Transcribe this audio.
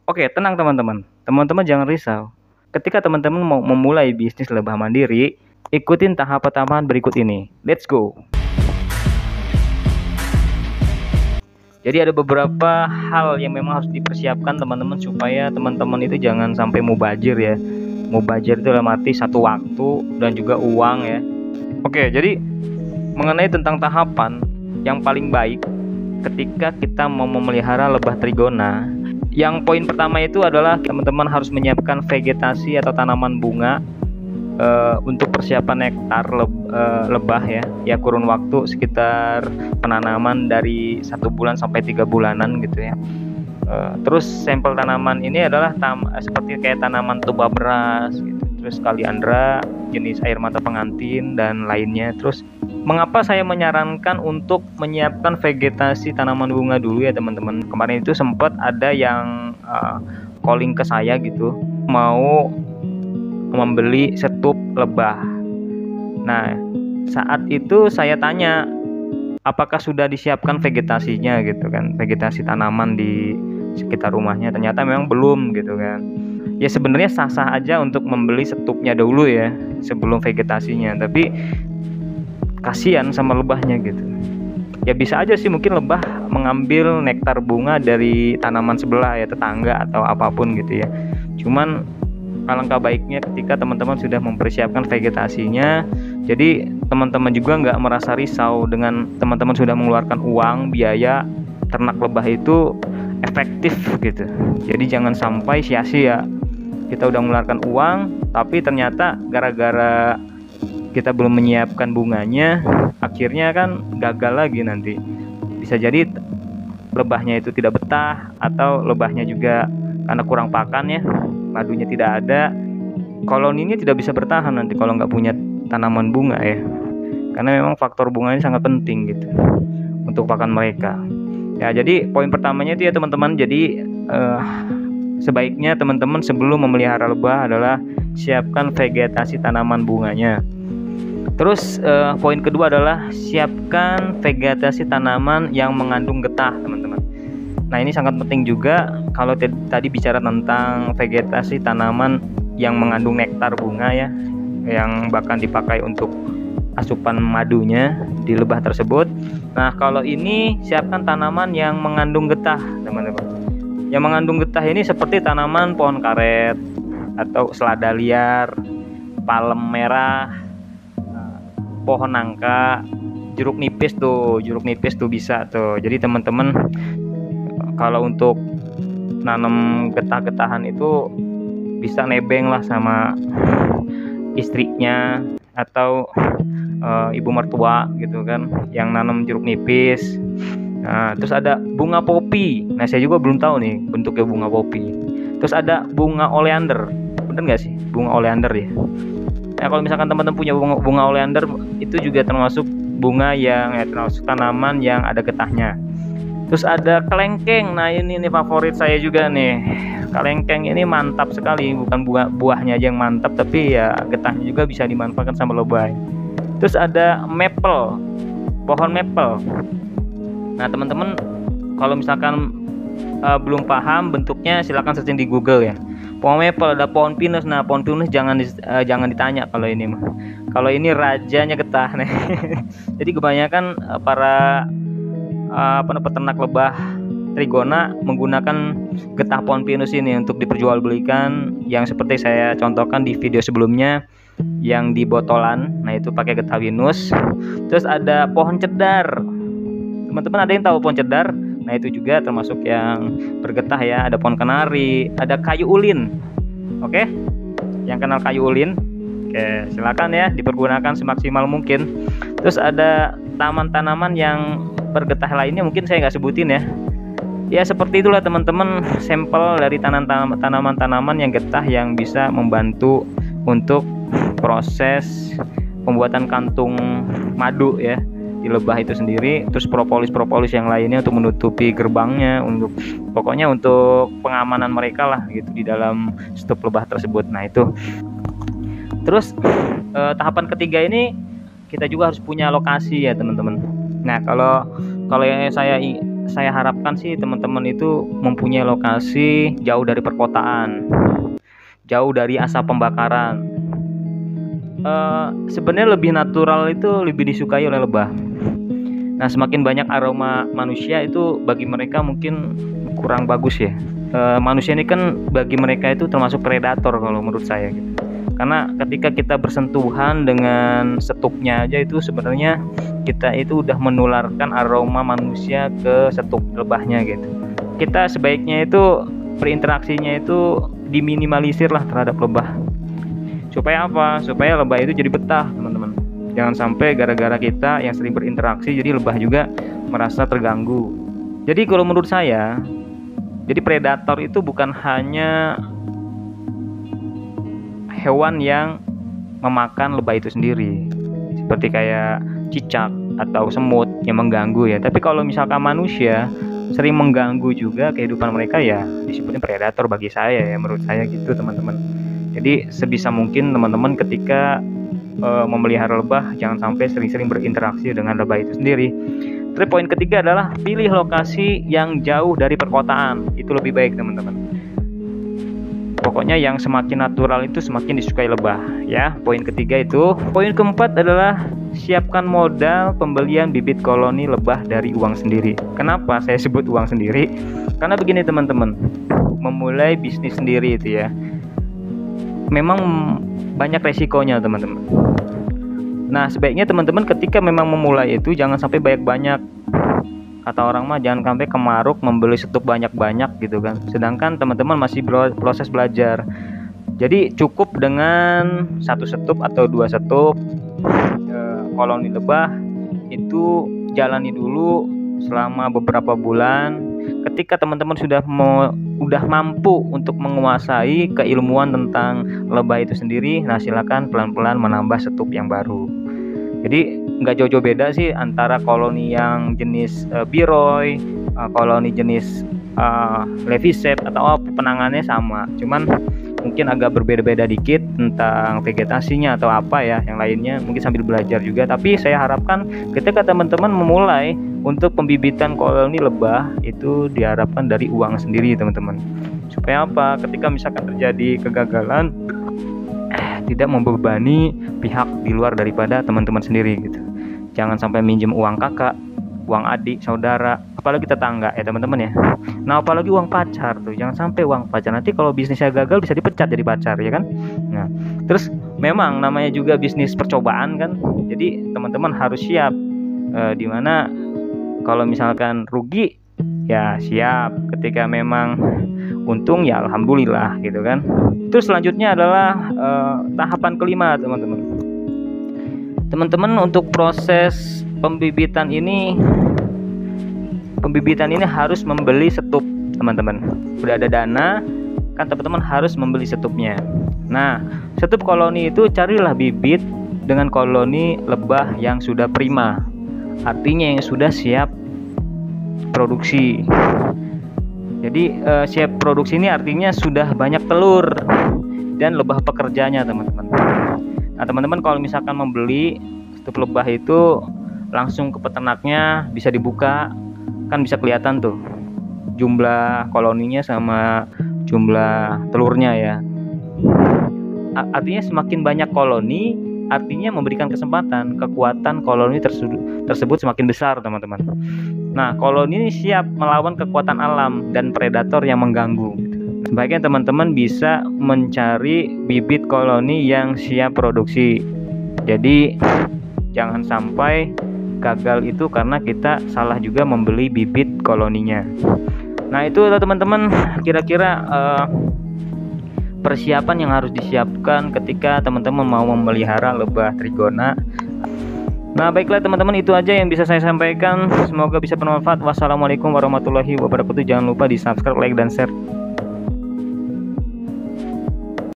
Oke, tenang teman-teman. Teman-teman jangan risau. Ketika teman-teman mau memulai bisnis lebah mandiri, ikutin tahapan-tahapan berikut ini. Let's go. Jadi ada beberapa hal yang memang harus dipersiapkan teman-teman supaya teman-teman itu jangan sampai mubazir ya. Mubazir itu dalam arti satu waktu dan juga uang ya. Oke, jadi mengenai tentang tahapan yang paling baik ketika kita mau memelihara lebah trigona, yang poin pertama itu adalah teman-teman harus menyiapkan vegetasi atau tanaman bunga untuk persiapan nektar lebah ya kurun waktu sekitar penanaman dari 1 bulan sampai 3 bulanan gitu ya. Terus sampel tanaman ini adalah seperti kayak tanaman tuba beras gitu, terus kaliandra, jenis air mata pengantin dan lainnya. Terus mengapa saya menyarankan untuk menyiapkan vegetasi tanaman bunga dulu ya teman-teman. Kemarin itu sempat ada yang calling ke saya gitu, mau membeli setup lebah. Nah, saat itu saya tanya apakah sudah disiapkan vegetasinya gitu kan, vegetasi tanaman di sekitar rumahnya. Ternyata memang belum gitu kan. Ya sebenarnya sah-sah aja untuk membeli setupnya dulu ya sebelum vegetasinya, tapi kasihan sama lebahnya gitu. Ya bisa aja sih mungkin lebah mengambil nektar bunga dari tanaman sebelah ya, tetangga atau apapun gitu ya. Cuman alangkah baiknya ketika teman-teman sudah mempersiapkan vegetasinya, jadi teman-teman juga nggak merasa risau dengan teman-teman sudah mengeluarkan uang biaya ternak lebah itu efektif gitu. Jadi jangan sampai sia-sia kita udah mengeluarkan uang tapi ternyata gara-gara kita belum menyiapkan bunganya, akhirnya kan gagal lagi nanti. Bisa jadi lebahnya itu tidak betah atau lebahnya juga karena kurang pakan ya, madunya tidak ada, koloninya tidak bisa bertahan nanti kalau nggak punya tanaman bunga ya, karena memang faktor bunga ini sangat penting gitu untuk pakan mereka ya. Jadi poin pertamanya itu ya teman-teman, jadi sebaiknya teman-teman sebelum memelihara lebah adalah siapkan vegetasi tanaman bunganya. Terus poin kedua adalah siapkan vegetasi tanaman yang mengandung getah teman-teman. Nah ini sangat penting juga kalau tadi bicara tentang vegetasi tanaman yang mengandung nektar bunga ya, yang bahkan dipakai untuk asupan madunya di lebah tersebut. Nah kalau ini siapkan tanaman yang mengandung getah teman-teman. Yang mengandung getah ini seperti tanaman pohon karet atau selada liar, palem merah, pohon nangka, jeruk nipis tuh bisa tuh. Jadi teman-teman kalau untuk nanam getah-getahan itu bisa nebeng lah sama istrinya atau ibu mertua gitu kan yang nanam jeruk nipis. Nah, terus ada bunga popi. Nah, saya juga belum tahu nih bentuknya bunga popi. Terus ada bunga oleander. Bener nggak sih bunga oleander ya? Nah, kalau misalkan teman-teman punya bunga oleander, itu juga termasuk bunga yang termasuk tanaman yang ada getahnya. Terus ada kelengkeng. Nah ini favorit saya juga nih. Kelengkeng ini mantap sekali, bukan buahnya aja yang mantap, tapi ya getahnya juga bisa dimanfaatkan sama lebah. Terus ada maple, pohon maple. Nah teman-teman kalau misalkan belum paham bentuknya, silakan searching di Google ya. Pohon maple, ada pohon pinus. Nah pohon pinus jangan ditanya kalau ini mah. Kalau ini rajanya getah nih. Jadi kebanyakan para peternak lebah trigona menggunakan getah pohon pinus ini untuk diperjualbelikan, yang seperti saya contohkan di video sebelumnya yang di botolan. Nah itu pakai getah pinus. Terus ada pohon cedar. Teman-teman ada yang tahu pohon cedar? Nah itu juga termasuk yang bergetah ya. Ada pohon kenari, ada kayu ulin. Oke, yang kenal kayu ulin? Oke, silakan ya dipergunakan semaksimal mungkin. Terus ada tanaman yang bergetah lainnya mungkin saya nggak sebutin ya. Ya seperti itulah teman-teman sampel dari tanaman-tanaman yang getah yang bisa membantu untuk proses pembuatan kantung madu ya di lebah itu sendiri. Terus propolis yang lainnya untuk menutupi gerbangnya, pokoknya untuk pengamanan mereka lah gitu di dalam stup lebah tersebut. Nah itu. Terus tahapan ketiga ini kita juga harus punya lokasi ya teman-teman. Nah kalau yang saya harapkan sih teman-teman itu mempunyai lokasi jauh dari perkotaan, jauh dari asap pembakaran. Sebenarnya lebih natural itu lebih disukai oleh lebah. Nah, semakin banyak aroma manusia itu bagi mereka mungkin kurang bagus ya. Manusia ini kan bagi mereka itu termasuk predator kalau menurut saya gitu. Karena ketika kita bersentuhan dengan setupnya aja itu sebenarnya kita itu udah menularkan aroma manusia ke setup lebahnya gitu. Kita sebaiknya itu berinteraksinya itu diminimalisir lah terhadap lebah. Supaya apa? Supaya lebah itu jadi betah, teman-teman. Jangan sampai gara-gara kita yang sering berinteraksi jadi lebah juga merasa terganggu. Jadi kalau menurut saya, jadi predator itu bukan hanya hewan yang memakan lebah itu sendiri, seperti kayak cicak atau semut yang mengganggu ya. Tapi kalau misalkan manusia sering mengganggu juga kehidupan mereka, ya disebutnya predator bagi saya ya, menurut saya gitu teman-teman. Jadi sebisa mungkin teman-teman ketika memelihara lebah jangan sampai sering-sering berinteraksi dengan lebah itu sendiri. Terus poin ketiga adalah pilih lokasi yang jauh dari perkotaan, itu lebih baik teman-teman. Pokoknya yang semakin natural itu semakin disukai lebah ya. Poin ketiga itu. Poin keempat adalah siapkan modal pembelian bibit koloni lebah dari uang sendiri. Kenapa saya sebut uang sendiri? Karena begini teman-teman, memulai bisnis sendiri itu ya memang banyak resikonya teman-teman. Nah, sebaiknya teman-teman ketika memang memulai itu jangan sampai banyak-banyak. Kata orang mah jangan sampai kemaruk membeli setup banyak-banyak gitu kan. Sedangkan teman-teman masih proses belajar. Jadi cukup dengan 1 setup atau 2 setup koloni lebah itu jalani dulu selama beberapa bulan. Ketika teman-teman sudah mampu untuk menguasai keilmuan tentang lebah itu sendiri, nah silakan pelan-pelan menambah setup yang baru. Jadi nggak jauh-jauh beda sih antara koloni yang jenis biroy, koloni jenis leviset atau penanganannya sama, cuman mungkin agak berbeda-beda dikit tentang vegetasinya atau apa ya yang lainnya, mungkin sambil belajar juga. Tapi saya harapkan ketika teman-teman memulai untuk pembibitan koloni lebah itu diharapkan dari uang sendiri teman-teman, supaya apa, ketika misalkan terjadi kegagalan tidak membebani pihak di luar daripada teman-teman sendiri gitu. Jangan sampai minjem uang kakak, uang adik, saudara, apalagi tetangga ya teman-teman ya. Nah, apalagi uang pacar tuh, jangan sampai uang pacar, nanti kalau bisnisnya gagal bisa dipecat jadi pacar ya kan. Nah, terus memang namanya juga bisnis percobaan kan. Jadi teman-teman harus siap dimana kalau misalkan rugi ya siap, ketika memang untung ya alhamdulillah gitu kan. Terus selanjutnya adalah tahapan kelima teman-teman. Teman-teman untuk proses pembibitan ini harus membeli setup teman-teman. Udah ada dana kan, teman-teman harus membeli setupnya. Nah, setup koloni itu carilah bibit dengan koloni lebah yang sudah prima, artinya yang sudah siap produksi. Jadi siap produksi ini artinya sudah banyak telur dan lebah pekerjanya teman-teman. Nah, teman-teman kalau misalkan membeli setup lebah itu langsung ke peternaknya, bisa dibuka kan, bisa kelihatan tuh jumlah koloninya sama jumlah telurnya ya. Artinya semakin banyak koloni artinya memberikan kesempatan kekuatan koloni tersebut semakin besar teman-teman. Nah, koloni ini siap melawan kekuatan alam dan predator yang mengganggu. Sebaiknya teman-teman bisa mencari bibit koloni yang siap produksi. Jadi jangan sampai gagal itu karena kita salah juga membeli bibit koloninya. Nah, itu teman-teman kira-kira persiapan yang harus disiapkan ketika teman-teman mau memelihara lebah trigona. Nah, baiklah teman-teman, itu aja yang bisa saya sampaikan. Semoga bisa bermanfaat. Wassalamualaikum warahmatullahi wabarakatuh. Jangan lupa di subscribe, like, dan share.